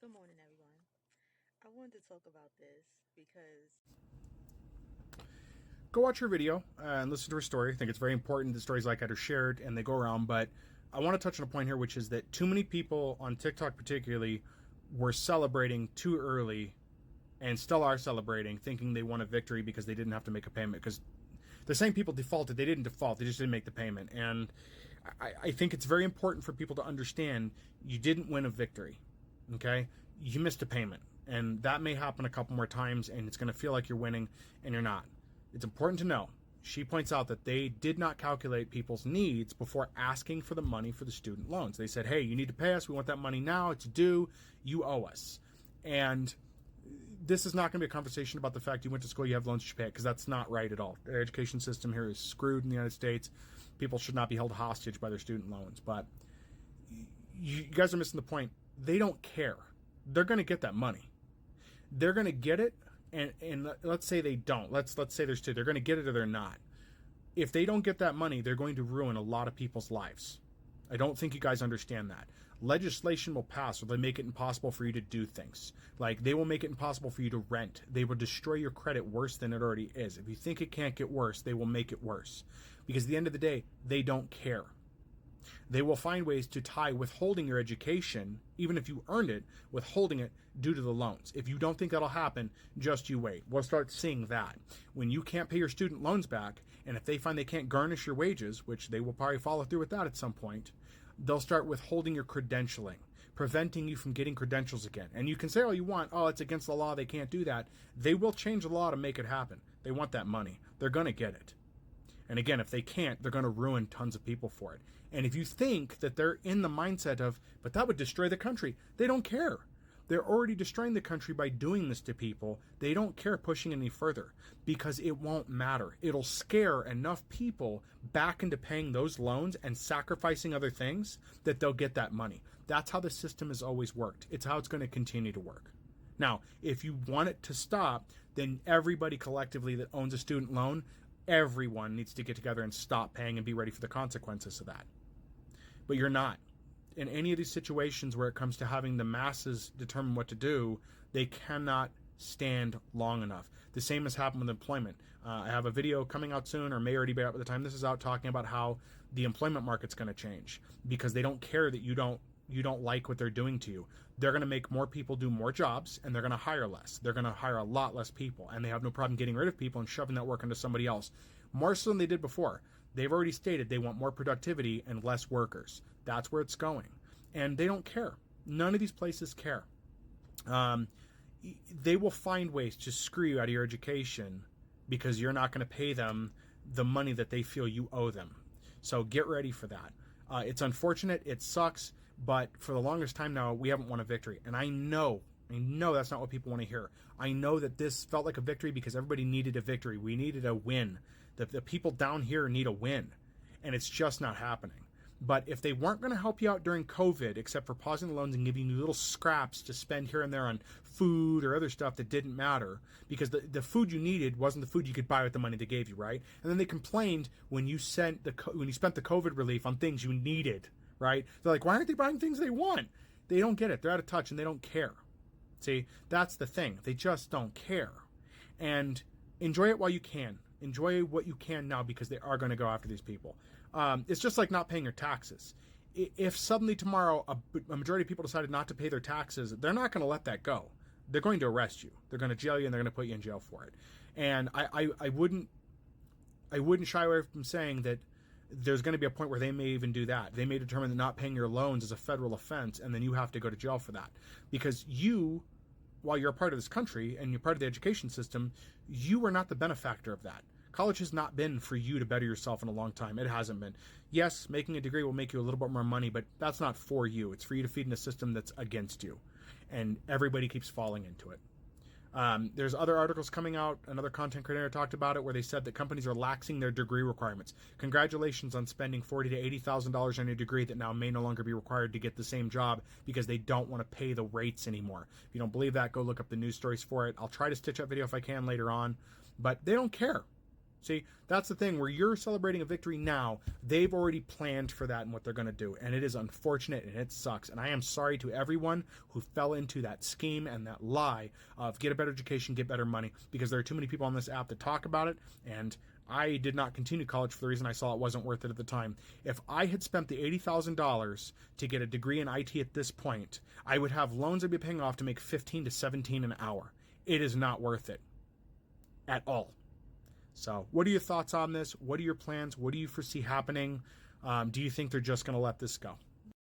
Good morning, everyone. I wanted to talk about this because Go watch her video and listen to her story. I think it's very important that stories like that are shared and they go around. But I want to touch on a point here, which is that too many people on TikTok, particularly, were celebrating too early and still are celebrating, thinking they won a victory because they didn't have to make a payment. Because the same people defaulted, they didn't default, they just didn't make the payment. And I think it's very important for people to understand you didn't win a victory. Okay, you missed a payment, and that may happen a couple more times, and it's going to feel like you're winning, and you're not. It's important to know. She points out that they did not calculate people's needs before asking for the money for the student loans. They said, hey, you need to pay us. We want that money now. It's due. You owe us. And this is not going to be a conversation about the fact you went to school, you have loans you should pay, because that's not right at all. The education system here is screwed in the United States. People should not be held hostage by their student loans. But you guys are missing the point. They don't care. They're going to get that money. They're going to get it, and let's say they don't. Let's say there's two. They're going to get it or they're not. If they don't get that money, they're going to ruin a lot of people's lives. I don't think you guys understand that. Legislation will pass, or they make it impossible for you to do things. Like, they will make it impossible for you to rent. They will destroy your credit worse than it already is. If you think it can't get worse, they will make it worse. Because at the end of the day, they don't care. They will find ways to tie withholding your education, even if you earned it, withholding it due to the loans. If you don't think that'll happen, just you wait. We'll start seeing that. When you can't pay your student loans back, and if they find they can't garnish your wages, which they will probably follow through with that at some point, they'll start withholding your credentialing, preventing you from getting credentials again. And you can say all you want, oh, it's against the law, they can't do that. They will change the law to make it happen. They want that money. They're going to get it. And again, if they can't, they're going to ruin tons of people for it. And if you think that they're in the mindset of, but that would destroy the country, they don't care. They're already destroying the country by doing this to people. They don't care pushing any further because it won't matter. It'll scare enough people back into paying those loans and sacrificing other things that they'll get that money. That's how the system has always worked. It's how it's going to continue to work. Now, if you want it to stop, then everybody collectively that owns a student loan, everyone needs to get together and stop paying and be ready for the consequences of that. But you're not. In any of these situations where it comes to having the masses determine what to do, they cannot stand long enough. The same has happened with employment. I have a video coming out soon, or may already be out by the time this is out, talking about how the employment market's going to change because they don't care that you don't like what they're doing to you. They're going to make more people do more jobs, and they're going to hire less. They're going to hire a lot less people, and they have no problem getting rid of people and shoving that work into somebody else. More so than they did before. They've already stated they want more productivity and less workers. That's where it's going. And they don't care. None of these places care. They will find ways to screw you out of your education because you're not going to pay them the money that they feel you owe them. So get ready for that. It's unfortunate. It sucks. But for the longest time now, we haven't won a victory. And I know that's not what people want to hear. I know that this felt like a victory because everybody needed a victory. We needed a win. The people down here need a win. And it's just not happening. But if they weren't going to help you out during COVID, except for pausing the loans and giving you little scraps to spend here and there on food or other stuff that didn't matter, because the food you needed wasn't the food you could buy with the money they gave you, right? And then they complained when you spent the COVID relief on things you needed, right? They're like, why aren't they buying things they want? They don't get it. They're out of touch and they don't care. See, that's the thing. They just don't care. And enjoy it while you can. Enjoy what you can now because they are going to go after these people. It's just like not paying your taxes. If suddenly tomorrow a majority of people decided not to pay their taxes, they're not going to let that go. They're going to arrest you. They're going to jail you and they're going to put you in jail for it. And I wouldn't shy away from saying that there's going to be a point where they may even do that. They may determine that not paying your loans is a federal offense and then you have to go to jail for that. Because you, while you're a part of this country and you're part of the education system, you are not the benefactor of that. College has not been for you to better yourself in a long time. It hasn't been. Yes, making a degree will make you a little bit more money, but that's not for you. It's for you to feed in a system that's against you. And everybody keeps falling into it. There's other articles coming out. Another content creator talked about it where they said that companies are laxing their degree requirements. Congratulations on spending $40,000 to $80,000 on a degree that now may no longer be required to get the same job because they don't want to pay the rates anymore. If you don't believe that, go look up the news stories for it. I'll try to stitch up video if I can later on, but they don't care. See, that's the thing where you're celebrating a victory now. They've already planned for that and what they're going to do. And it is unfortunate and it sucks. And I am sorry to everyone who fell into that scheme and that lie of get a better education, get better money, because there are too many people on this app that talk about it. And I did not continue college for the reason I saw it wasn't worth it at the time. If I had spent the $80,000 to get a degree in IT at this point, I would have loans I'd be paying off to make 15 to 17 an hour. It is not worth it at all. So what are your thoughts on this? What are your plans? What do you foresee happening? Do you think they're just going to let this go?